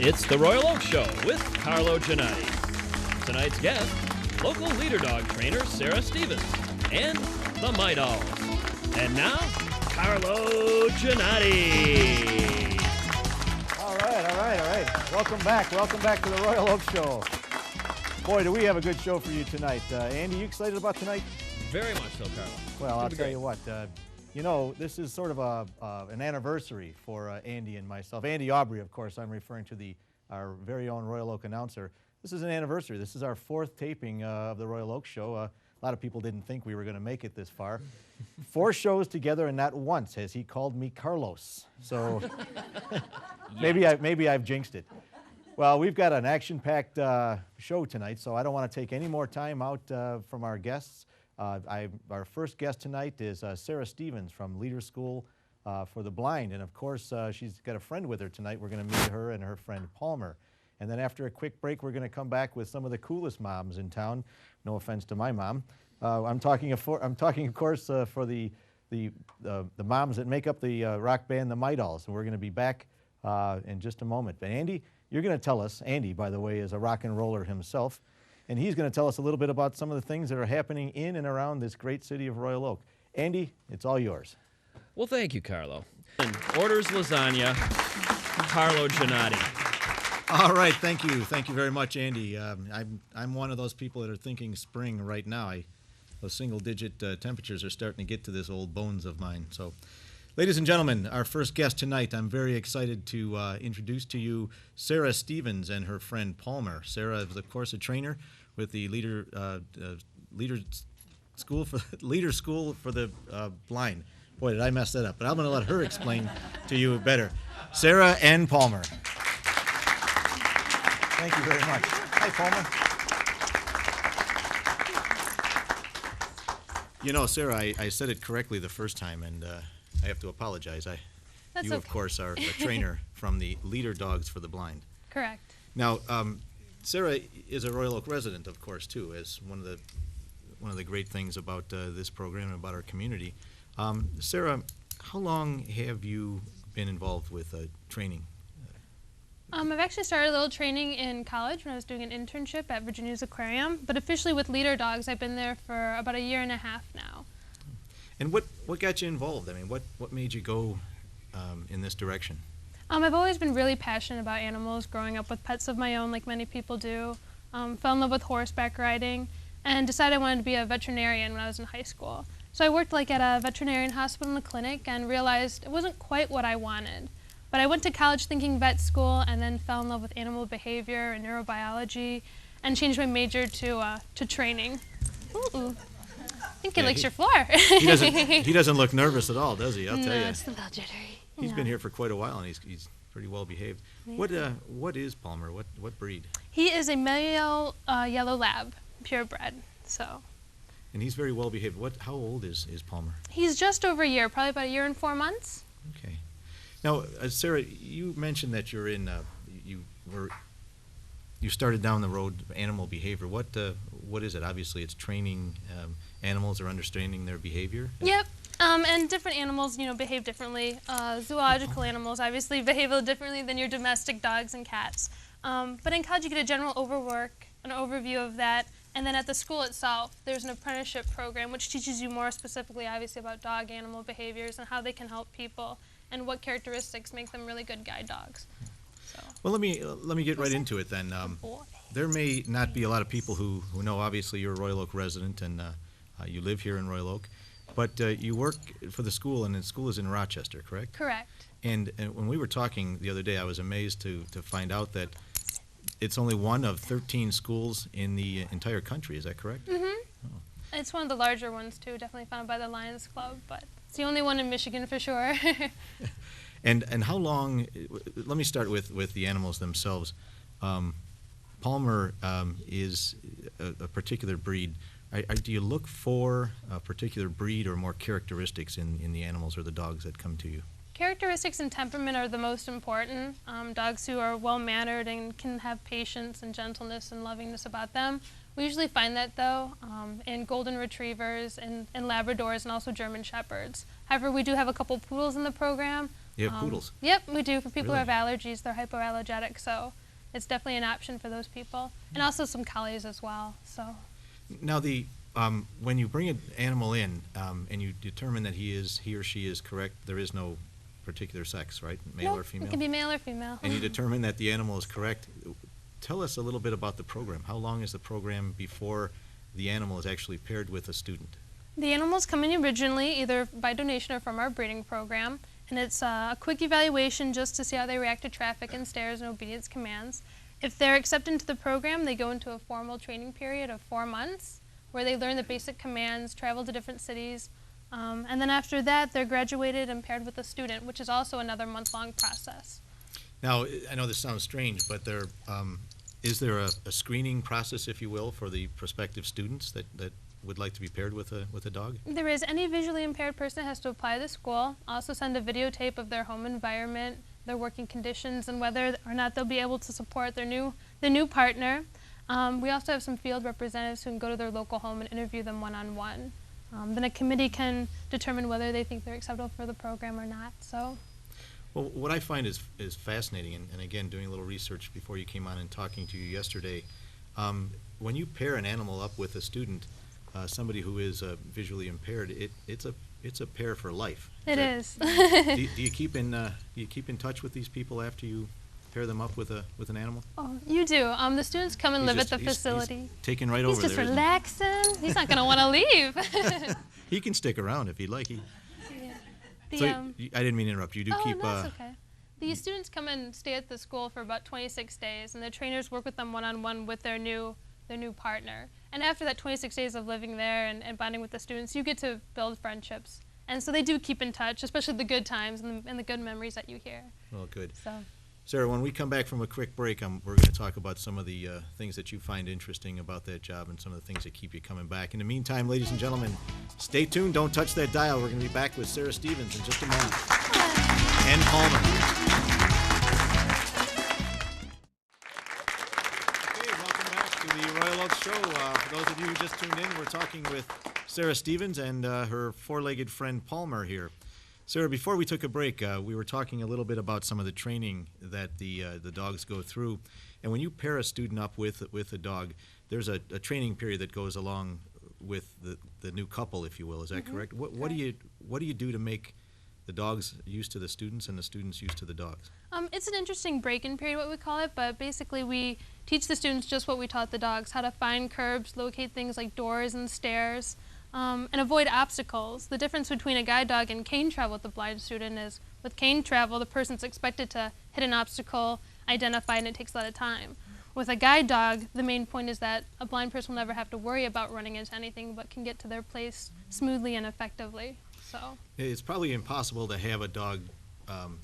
It's the Royal Oak Show with Carlo Ginotti. Tonight's guest, local leader dog trainer Sarah Stevens and the Mydols. And now, Carlo Ginotti. All right. Welcome back to the Royal Oak Show. Boy, do we have a good show for you tonight. Andy, you excited about tonight? Very much so, Carlo. Well, I'll tell you what. You know, this is sort of an anniversary for Andy and myself. Andy Aubrey, of course, I'm referring to our very own Royal Oak announcer. This is an anniversary. This is our 4th taping of the Royal Oak Show. A lot of people didn't think we were going to make it this far. 4 shows together, and not once has he called me Carlos. So maybe I've jinxed it. Well, we've got an action-packed show tonight, so I don't want to take any more time out from our guests. Our first guest tonight is Sarah Stevens from Leader School for the Blind. And of course, she's got a friend with her tonight. We're going to meet her and her friend Palmer. And then after a quick break, we're going to come back with some of the coolest moms in town. No offense to my mom. I'm talking, of course, for the moms that make up the rock band, the Mydols. And we're going to be back in just a moment. But Andy, you're going to tell us, Andy, by the way, is a rock and roller himself. And he's going to tell us a little bit about some of the things that are happening in and around this great city of Royal Oak. Andy, it's all yours. Well, thank you, Carlo. And orders lasagna, Carlo Ginotti. All right, thank you very much, Andy. I'm one of those people that are thinking spring right now. Those single-digit temperatures are starting to get to this old bones of mine. So, ladies and gentlemen, our first guest tonight, I'm very excited to introduce to you Sarah Stevens and her friend Palmer. Sarah is, of course, a trainer with the Leader School for the Blind. Boy, did I mess that up, but I'm going to let her explain to you better. Sarah and Palmer. Thank you very much. Hi, Palmer. You know, Sarah, I said it correctly the first time, and I have to apologize. You, of course, are a trainer from the Leader Dogs for the Blind. Correct. Now, Sarah is a Royal Oak resident, of course, too, as one of the great things about this program and about our community. Sarah, how long have you been involved with training? I've actually started a little training in college when I was doing an internship at Virginia's Aquarium, but officially with Leader Dogs, I've been there for about a year and a half now. And what got you involved? I mean, what made you go in this direction? I've always been really passionate about animals, growing up with pets of my own like many people do. Fell in love with horseback riding and decided I wanted to be a veterinarian when I was in high school. So I worked at a veterinarian hospital and a clinic and realized it wasn't quite what I wanted. But I went to college thinking vet school and then fell in love with animal behavior and neurobiology and changed my major to training. Ooh. I think he licks your floor. He doesn't look nervous at all, does he? I'll tell you. No, it's a little jittery. He's been here for quite a while, and he's pretty well behaved. Yeah. What is Palmer? What breed? He is a male yellow lab, purebred. So. And he's very well behaved. How old is Palmer? He's just over a year, probably about a year and 4 months. Okay. Now, Sarah, you mentioned that you're you started down the road of animal behavior. What is it? Obviously, it's training animals or understanding their behavior. Yep. And different animals, behave differently. Zoological animals obviously behave a little differently than your domestic dogs and cats. But in college, you get a general an overview of that. And then at the school itself, there's an apprenticeship program which teaches you more specifically, obviously, about dog animal behaviors and how they can help people and what characteristics make them really good guide dogs. So. Well, let me get right into it then. There may not be a lot of people who know. Obviously, you're a Royal Oak resident and you live here in Royal Oak, but you work for the school, and the school is in Rochester, correct? Correct. And when we were talking the other day, I was amazed to find out that it's only one of 13 schools in the entire country. Is that correct? Mm-hmm. Oh. It's one of the larger ones, too, definitely founded by the Lions Club, but it's the only one in Michigan for sure. And how long, let me start with the animals themselves. Palmer is a particular breed. Do you look for a particular breed or more characteristics in the animals or the dogs that come to you? Characteristics and temperament are the most important. Dogs who are well-mannered and can have patience and gentleness and lovingness about them. We usually find that, though, in golden retrievers and Labradors and also German Shepherds. However, we do have a couple poodles in the program, You have poodles? Yep, we do. For people Really? who have allergies, they're hypoallergenic, so it's definitely an option for those people. And also some collies as well. So. Now, when you bring an animal in and you determine that he or she is correct, there is no particular sex, right? Male or female? It can be male or female. And you determine that the animal is correct. Tell us a little bit about the program. How long is the program before the animal is actually paired with a student? The animals come in originally either by donation or from our breeding program, and it's a quick evaluation just to see how they react to traffic and stares and obedience commands. If they're accepted into the program, they go into a formal training period of 4 months where they learn the basic commands, travel to different cities, and then after that they're graduated and paired with a student, which is also another month-long process. Now, I know this sounds strange, but is there a screening process, if you will, for the prospective students that would like to be paired with a dog? There is. Any visually impaired person has to apply to the school, also send a videotape of their home environment, their working conditions, and whether or not they'll be able to support their new partner. We also have some field representatives who can go to their local home and interview them one-on-one. Then a committee can determine whether they think they're acceptable for the program or not. So. Well, what I find is fascinating, and again, doing a little research before you came on and talking to you yesterday, when you pair an animal up with a student, somebody who is visually impaired, it's a pair for life. It is. Do you keep in touch with these people after you pair them up with an animal? Oh, you do. The students come and live at the facility. He's taking right over there. He's just relaxing. He's not going to want to leave. He can stick around if he'd like. Yeah. So I didn't mean to interrupt. You do keep. No, it's okay. The students come and stay at the school for about 26 days, and the trainers work with them one-on-one with their new partner. And after that 26 days of living there and bonding with the students, you get to build friendships. And so they do keep in touch, especially the good times and the good memories that you hear. Well, good. So. Sarah, when we come back from a quick break, we're going to talk about some of the things that you find interesting about that job and some of the things that keep you coming back. In the meantime, ladies and gentlemen, stay tuned. Don't touch that dial. We're going to be back with Sarah Stevens in just a moment. And Palmer. Okay, welcome back to the Royal Oaks Show. For those of you who just tuned in, we're talking with Sarah Stevens and her four-legged friend Palmer here. Sarah, before we took a break, we were talking a little bit about some of the training that the dogs go through. And when you pair a student up with a dog, there's a training period that goes along with the new couple, if you will. Is that correct? What do you do to make the dogs used to the students and the students used to the dogs? It's an interesting break-in period, what we call it, but basically we teach the students just what we taught the dogs, how to find curbs, locate things like doors and stairs, and avoid obstacles. The difference between a guide dog and cane travel with the blind student is with cane travel, the person's expected to hit an obstacle, identify, and it takes a lot of time. With a guide dog, the main point is that a blind person will never have to worry about running into anything but can get to their place smoothly and effectively. So it's probably impossible to have a dog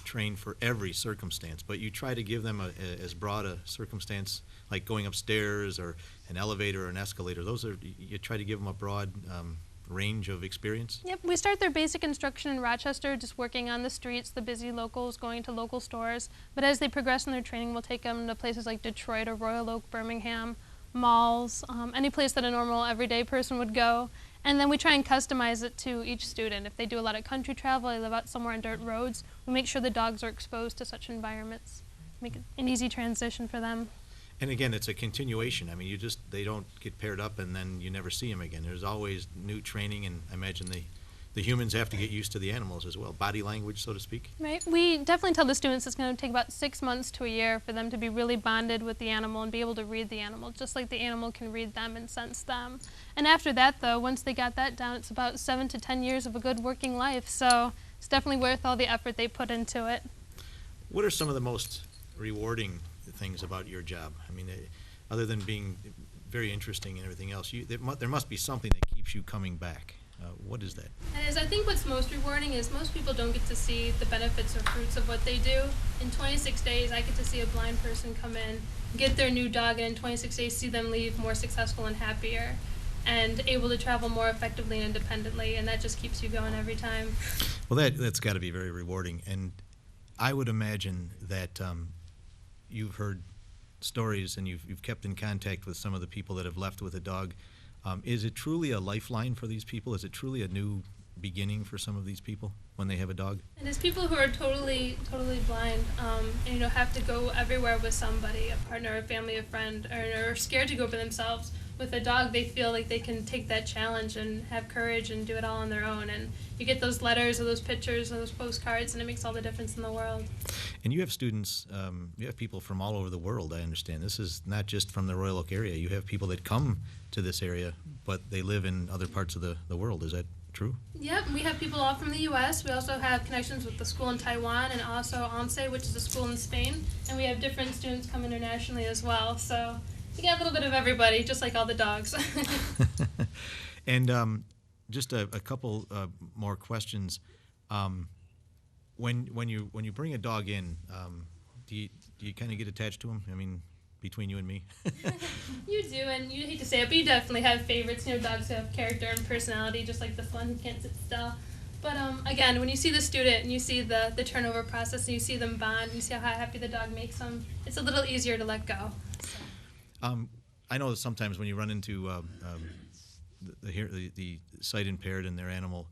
trained for every circumstance, but you try to give them as broad a circumstance like going upstairs or an elevator or an escalator. You try to give them a broad range of experience? Yep, we start their basic instruction in Rochester, just working on the streets, the busy locals, going to local stores. But as they progress in their training, we'll take them to places like Detroit or Royal Oak, Birmingham, malls, any place that a normal everyday person would go. And then we try and customize it to each student. If they do a lot of country travel, they live out somewhere on dirt roads, we make sure the dogs are exposed to such environments. Make it an easy transition for them. And again, it's a continuation. I mean, they don't get paired up and then you never see them again. There's always new training, and I imagine the humans have to get used to the animals as well, body language, so to speak. Right. We definitely tell the students it's going to take about 6 months to a year for them to be really bonded with the animal and be able to read the animal, just like the animal can read them and sense them. And after that, though, once they got that down, it's about 7 to 10 years of a good working life. So it's definitely worth all the effort they put into it. What are some of the most rewarding things about your job? I mean, other than being very interesting and everything else, there must be something that keeps you coming back. What is that? I think what's most rewarding is most people don't get to see the benefits or fruits of what they do. In 26 days, I get to see a blind person come in, get their new dog, and in 26 days see them leave more successful and happier and able to travel more effectively and independently, and that just keeps you going every time. Well, that's got to be very rewarding, and I would imagine that you've heard stories and you've kept in contact with some of the people that have left with a dog. Is it truly a lifeline for these people? Is it truly a new beginning for some of these people when they have a dog? And there's people who are totally blind, and have to go everywhere with somebody, a partner, a family, a friend, or are scared to go by themselves. With a dog, they feel like they can take that challenge and have courage and do it all on their own. And you get those letters or those pictures or those postcards, and it makes all the difference in the world. And you have students, you have people from all over the world, I understand. This is not just from the Royal Oak area. You have people that come to this area, but they live in other parts of the world. Is that true? Yep, we have people all from the U.S. We also have connections with the school in Taiwan and also ONCE, which is a school in Spain. And we have different students come internationally as well. So you get a little bit of everybody, just like all the dogs. And just a couple more questions. When you bring a dog in, do you kind of get attached to him? I mean, between you and me. You do, and you hate to say it, but you definitely have favorites. Dogs who have character and personality, just like this one who can't sit still. But again, when you see the student and you see the turnover process and you see them bond, you see how happy the dog makes them, it's a little easier to let go. So. I know that sometimes when you run into the sight impaired and their animal,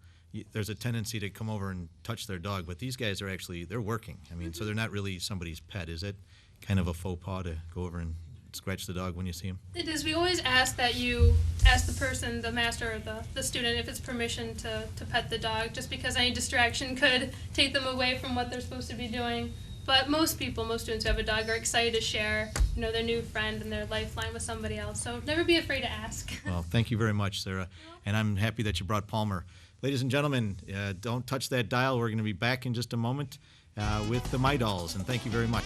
there's a tendency to come over and touch their dog, but these guys are actually, they're working. I mean, so they're not really somebody's pet. Is it kind of a faux pas to go over and scratch the dog when you see him? It is. We always ask that you ask the person, the master or the student, if it's permission to pet the dog, just because any distraction could take them away from what they're supposed to be doing. But most students who have a dog are excited to share, their new friend and their lifeline with somebody else. So never be afraid to ask. Well, thank you very much, Sarah. And I'm happy that you brought Palmer. Ladies and gentlemen, don't touch that dial. We're going to be back in just a moment with the Mydols. And thank you very much.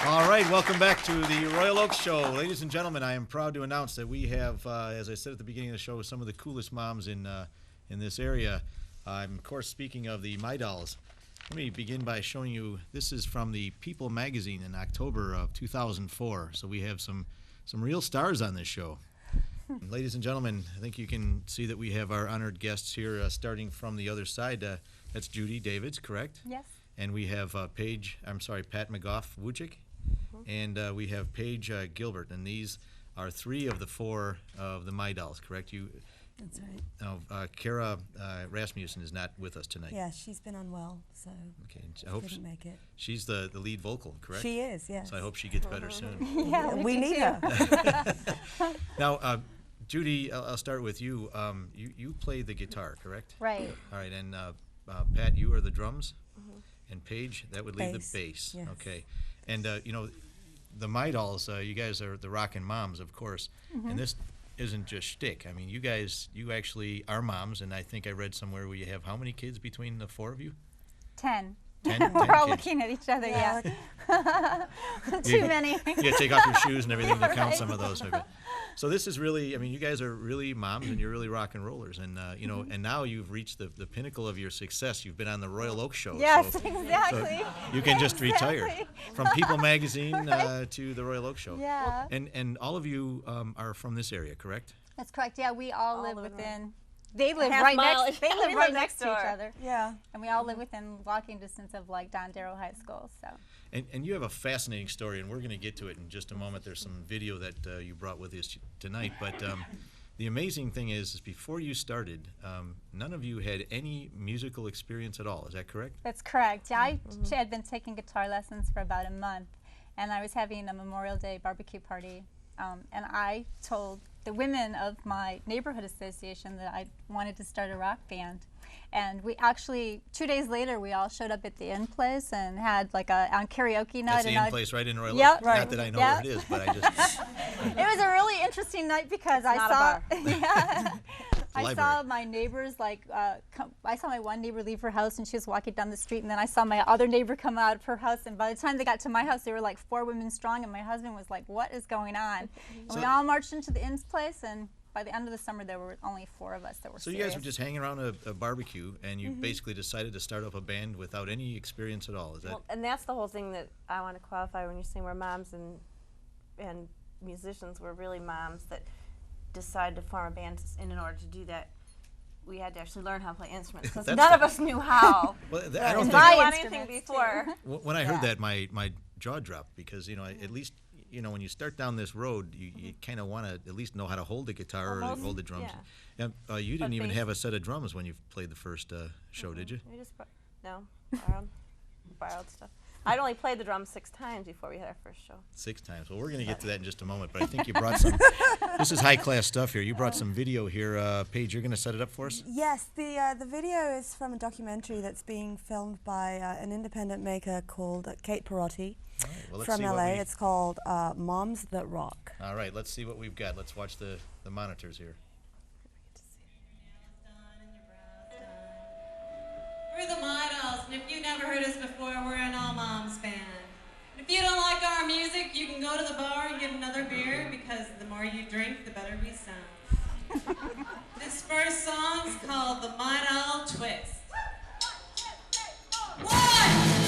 All right, welcome back to the Royal Oak Show. Ladies and gentlemen, I am proud to announce that we have, as I said at the beginning of the show, some of the coolest moms in this area. I'm, of course, speaking of the Mydols. Let me begin by showing you, this is from the People magazine in October of 2004. So we have some real stars on this show. Ladies and gentlemen, I think you can see that we have our honored guests here starting from the other side. That's Judy Davids, correct? Yes. And we have Pat McGough-Wujcik. And we have Paige Gilbert, and these are 3 of the 4 of the Mydols, correct? That's right. Now, Kara Rasmussen is not with us tonight. Yeah, she's been unwell, so okay. she I hope couldn't make it. She's the lead vocal, correct? She is, yes. So I hope she gets better soon. Yeah, we need her. Now, Judy, I'll start with you. You play the guitar, correct? Right. All right, and Pat, you are the drums, and Paige, that would leave the bass. Yes. Okay, and the Mydols, you guys are the rockin' moms, of course, and this isn't just shtick. I mean, you actually are moms, and I think I read somewhere where you have how many kids between the 4 of you? 10. 10 We're all kids. looking at each other, yeah. You- Too many. Yeah, take off your shoes and everything to count Right. some of those. Okay. So this is really, I mean, you guys are really moms and you're really rock and rollers. And, and now you've reached the pinnacle of your success. You've been on the Royal Oak Show. Yes, so, exactly. so you can just retire Exactly. from People magazine to the Royal Oak Show. Yeah. And all of you are from this area, correct? That's correct. Yeah, we all live live within. They live half right mile. next. They Yeah, live we right live next to next each door. other, Yeah. and we all live within walking distance of like Don Darrow High School. So. And you have a fascinating story, and we're going to get to it in just a moment. There's some video that you brought with us tonight. But the amazing thing is before you started, none of you had any musical experience at all. Is that correct? That's correct. Yeah, I had been taking guitar lessons for about a month, and I was having a Memorial Day barbecue party, and I told the women of my neighborhood association that I wanted to start a rock band. And we actually, 2 days later, we all showed up at the Inn Place and had like a karaoke night. That's the Inn Place right in Royal Oak. Yep. Not that I know where it is, but I just... It was a really interesting night because I not a saw, bar. yeah, I library. saw my neighbors I saw my one neighbor leave her house and she was walking down the street, and then I saw my other neighbor come out of her house, and by the time they got to my house, they were like 4 women strong, and my husband was like, "What is going on?" And we all marched into the Inn's Place, and by the end of the summer, there were only 4 of us that were So you serious. guys were just hanging around a barbecue, and you basically decided to start up a band without any experience at all. Is that... Well, and that's the whole thing that I want to qualify when you're saying we're moms and musicians. We're really moms that decided to form a band, and in order to do that, we had to actually learn how to play instruments because That's none the- of us knew how. Well, I don't And think... buy My anything instruments, before. When I heard that, my jaw dropped because, at least you know, when you start down this road, you kind of want to at least know how to hold the guitar or hold the drums. Yeah. And, you didn't even bass- have a set of drums when you played the first show, did you? We just borrowed stuff. I'd only played the drums 6 times before we had our first show. 6 times. Well, we're going to get to that in just a moment, but I think you brought some. This is high-class stuff here. You brought some video here. Paige, you're going to set it up for us? Yes, the video is from a documentary that's being filmed by an independent maker called Kate Perotti from LA. It's called Moms That Rock. All right, let's see what we've got. Let's watch the monitors here. We're the Mydols, and if you've never heard us before, we're an all-moms band. And if you don't like our music, you can go to the bar and get another beer, because the more you drink, the better we sound. This first song's called the Mydol Twist. 1!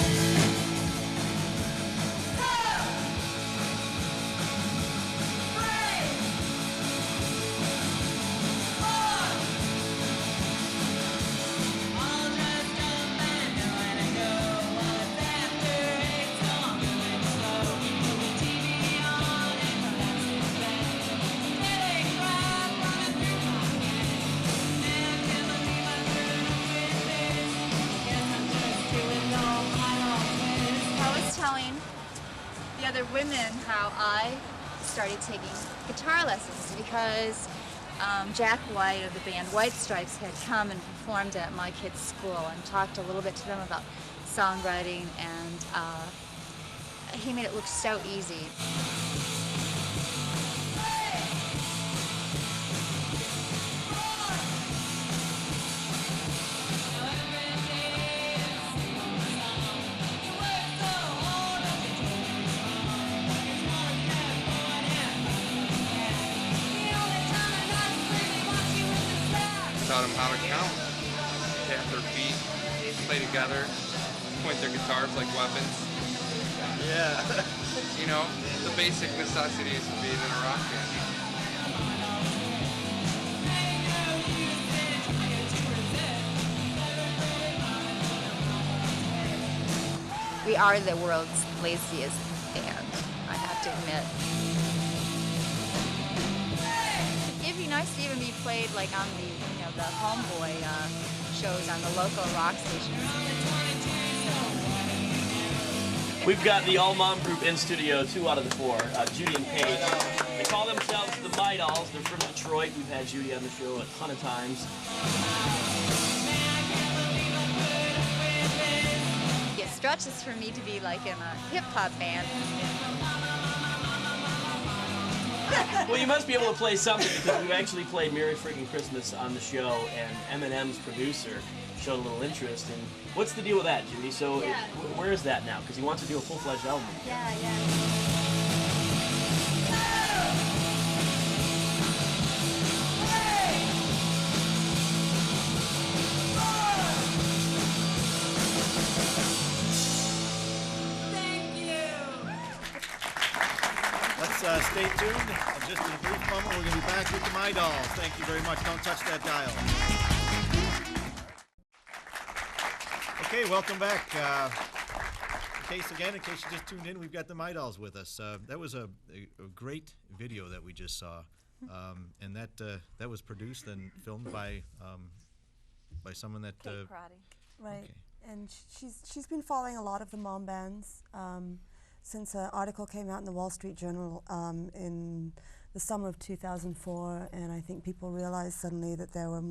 The other women how I started taking guitar lessons because Jack White of the band White Stripes had come and performed at my kids' school and talked a little bit to them about songwriting, and he made it look so easy. Taught them how to count, tap their feet, play together, point their guitars like weapons. Yeah. You know, the basic necessities of being in a rock band. We are the world's laziest band, I have to admit. It'd be nice to even be played like on the, the homeboy shows on the local rock stations. We've got the all-mom group in studio, 2 out of the 4, Judy and Paige. They call themselves the Mydols. They're from Detroit. We've had Judy on the show a ton of times. It stretches for me to be like in a hip-hop band. Well, you must be able to play something, because we've actually played Merry Friggin' Christmas on the show, and Eminem's producer showed a little interest. And what's the deal with that, Judy? So where is that now? Because he wants to do a full-fledged album. Yeah. Stay tuned. In just a brief moment, we're going to be back with the Mydols. Thank you very much. Don't touch that dial. Okay, welcome back. In case you just tuned in, we've got the Mydols with us. That was a great video that we just saw, and that was produced and filmed by someone that. Kate Perotti. Right, okay. and she's been following a lot of the mom bands. Since an article came out in the Wall Street Journal in the summer of 2004, and I think people realized suddenly that there were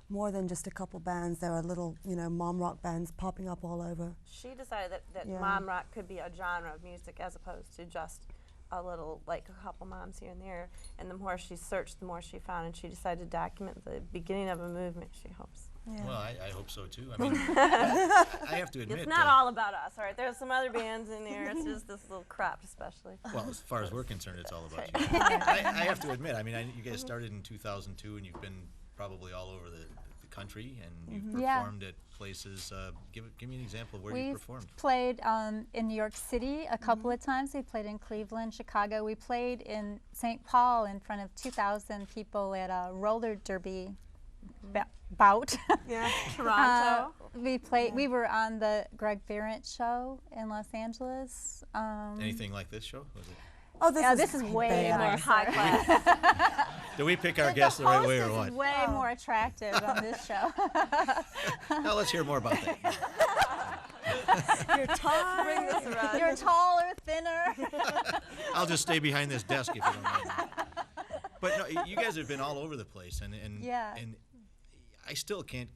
more than just a couple bands. There were little, mom rock bands popping up all over. She decided that mom rock could be a genre of music as opposed to just a little, like a couple moms here and there. And the more she searched, the more she found, and she decided to document the beginning of a movement, she hopes. Yeah. Well, I hope so too. I mean, I have to admit. It's not all about us, all right? There's some other bands in there. It's just this little crop, especially. Well, as far as we're concerned, it's all about you. I have to admit, I mean, you guys started in 2002, and you've been probably all over the country, and you've performed at places. Give me an example of where you performed. We played in New York City a couple of times. We played in Cleveland, Chicago. We played in St. Paul in front of 2,000 people at a roller derby bout. Yeah, Toronto. We played. We were on the Greg Behrendt show in Los Angeles. Anything like this show? Was it? Oh, this is way bad. more High class. Do we pick our guests the right way or what? Is way more attractive on this show. Now let's hear more about that. You're tall. Bring this around. You're taller, thinner. I'll just stay behind this desk if you don't mind. But no, you guys have been all over the place, and Yeah. and I still can't,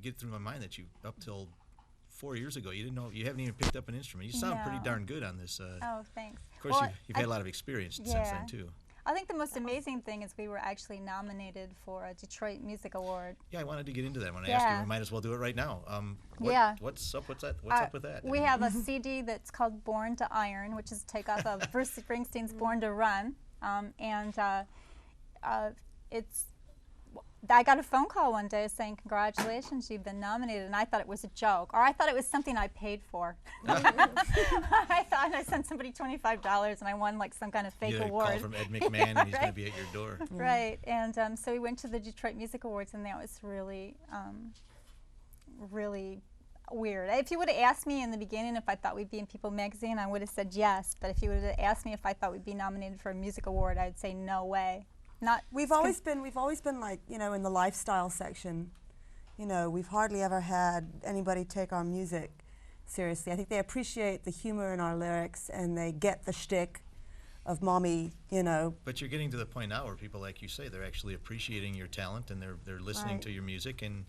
get through my mind that you up till 4 years ago you haven't even picked up an instrument. You sound pretty No. darn good on this. Oh, thanks. Of course, Well, you've had a lot of experience since then too. I think the most amazing thing is we were actually nominated for a Detroit Music Award. Yeah, I wanted to get into that. When I asked you, we might as well do it right now. What's up? What's up with that? We have a CD that's called Born to Iron, which is a takeoff of Bruce Springsteen's Born to Run. I got a phone call one day saying, congratulations, you've been nominated, and I thought it was a joke, or I thought it was something I paid for. I thought I sent somebody $25 and I won like some kind of fake award. Call from Ed McMahon and he's going to be at your door. Right, and so we went to the Detroit Music Awards, and that was really, really weird. If you would have asked me in the beginning if I thought we'd be in People magazine, I would have said yes, but if you would have asked me if I thought we'd be nominated for a music award, I'd say no way. We've always been like, in the lifestyle section. We've hardly ever had anybody take our music seriously. I think they appreciate the humor in our lyrics, and they get the shtick of mommy, But you're getting to the point now where people, like you say, they're actually appreciating your talent, and they're listening to your music, and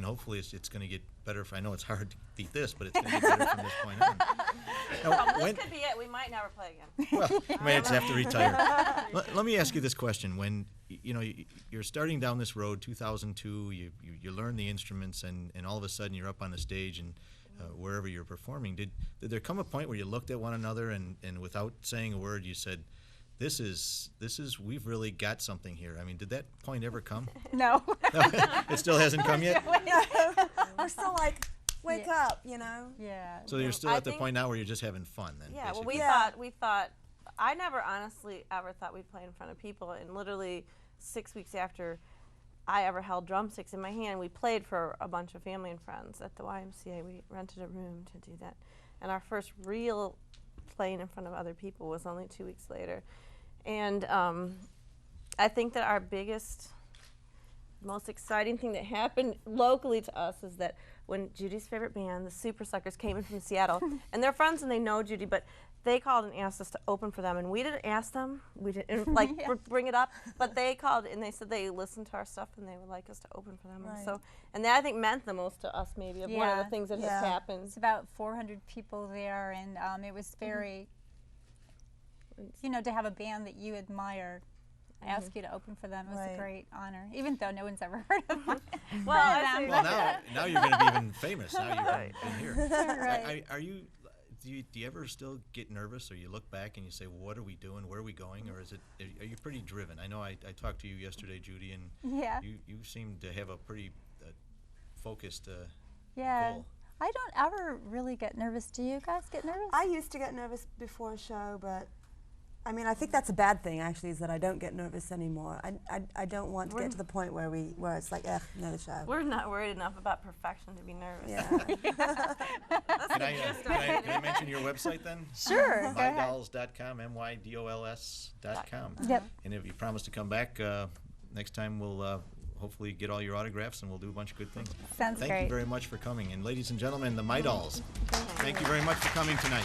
hopefully it's going to get better. I know it's hard to beat this, but it's going to get better from this point on. This could be it. We might never play again. Well, you might just have to retire. Let me ask you this question: when you're starting down this road, 2002, you learn the instruments, and all of a sudden you're up on the stage and wherever you're performing. Did there come a point where you looked at one another and without saying a word, you said, This is we've really got something here. I mean, did that point ever come? No. It still hasn't come yet? We're still like, wake up, Yeah. So you're still at the point now where you're just having fun then? Yeah, well, basically. we thought, I never honestly ever thought we'd play in front of people, and literally 6 weeks after I ever held drumsticks in my hand, we played for a bunch of family and friends at the YMCA. We rented a room to do that. And our first real playing in front of other people was only 2 weeks later. And I think that our biggest, most exciting thing that happened locally to us is that when Judy's favorite band, the Super Suckers, came in from Seattle, and they're friends and they know Judy, but they called and asked us to open for them, and we didn't ask them, we didn't bring it up, but they called and they said they listened to our stuff and they would like us to open for them. Right. And that I think meant the most to us, maybe, of one of the things that has happened. It's about 400 people there, and it was very, to have a band that you admire ask you to open for them was a great honor, even though no one's ever heard of them. Well, now you're going to be even famous. Now you've been here. Right. Do you ever still get nervous, or you look back and you say, well, what are we doing? Where are we going? Or are you pretty driven? I know I talked to you yesterday, Judy, and you seem to have a pretty focused goal. I don't ever really get nervous. Do you guys get nervous? I used to get nervous before a show, but I think that's a bad thing, actually, is that I don't get nervous anymore. I don't want to get to the point where it's like, another show. We're not worried enough about perfection to be nervous. Yeah. Can I mention your website then? Sure. Mydols.com, MYDOLS.com. Yep. And if you promise to come back next time, we'll hopefully get all your autographs and we'll do a bunch of good things. Sounds great. Thank you very much for coming. And ladies and gentlemen, the Mydols, thank you very much for coming tonight.